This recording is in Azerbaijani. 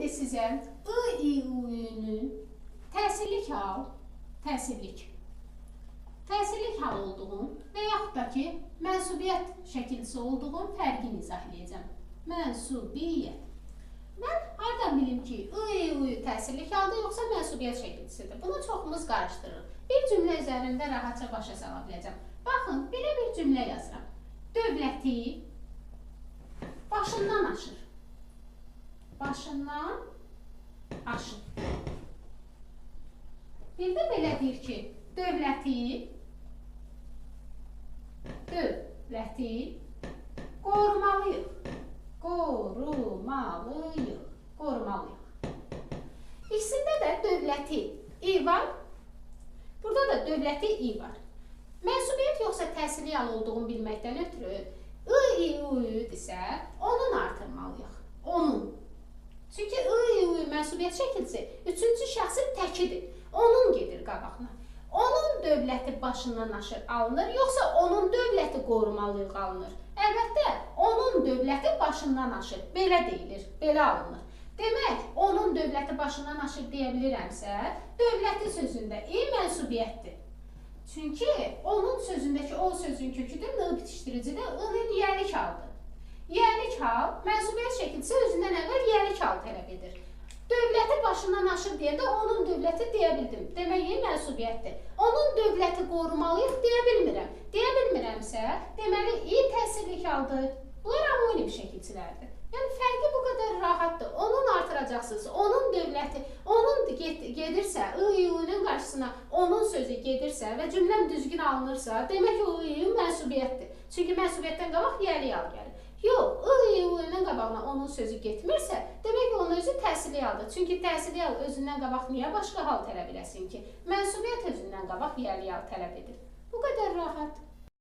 indi sizə I-I-U-ünün təsirlik hal olduğun və yaxud da ki, mənsubiyyət şəkilçisi olduğun fərqini izah edəcəm. Mənsubiyyət. Mən hardan bilim ki, I-I-U təsirlik halda yoxsa mənsubiyyət şəkilçisidir? Bunu çoxumuz qarışdırır. Bir cümlə üzərində rahatca başa sala biləcəm. Baxın, belə bir cümlə yazıram. Dövləti başından aşır. Başından aşır. Bir də belə deyir ki, dövləti qorumalıyıq. İkisində də dövləti I var. Burada da dövləti I var. Mənsubiyyət yoxsa təsirli hal olduğunu bilməkdən ötürü I-I-U-dirsə, onun artırmalıyıq. Onun. Çünki I-I-U mənsubiyyət şəkilçisi üçüncü şəxsin təkidir. Onun gedir qabağına. Onun dövləti başından aşır alınır, yoxsa onun dövləti qorumalıyıq alınır? Əlbəttə, onun dövləti başından aşır. Belə deyilir, belə alınır. Demək, onun dövləti başından aşır deyə bilirəmsə, dövləti sözündə I mənsubiyyətdir. Çünki onun sözündəki o sözün köküdür, N bitişdiricidə I-nin yəlik haldır. Yəlik hal, mənsubiyyət şəkilçisi özündən əvvəl yəlik hal tələb edir. Dövləti başından aşır deyəndə onun dövləti deyə bildim. Demək, mənsubiyyətdir. Onun dövləti qorumalıyıq deyə bilmirəm. Deyə bilmirəmsə, deməli, I təsirlik haldır. Bunlar amonim şəkilçilərdir. Yəni, fərqi bu qədər rahatdır. Onun artıracaqsınız, onun dövləti, onun gedirsə, I-I-U-nun qarşısına onun sözü gedirsə və cümləm düzgün alınırsa, demək ki, I-I-U mənsubiyyətdir. Çünki mənsubiyyətdən qabaq yəli hal gəlir. Yox, I-I-U-nun qabağına onun sözü getmirsə, demək ki, onun özü təsirli haldır. Çünki təsirli hal özündən qabaq niyə başqa hal tələb eləsin ki? Mənsubiyyət özündən qabaq yəli hal tələb edir. Bu qədər rahat.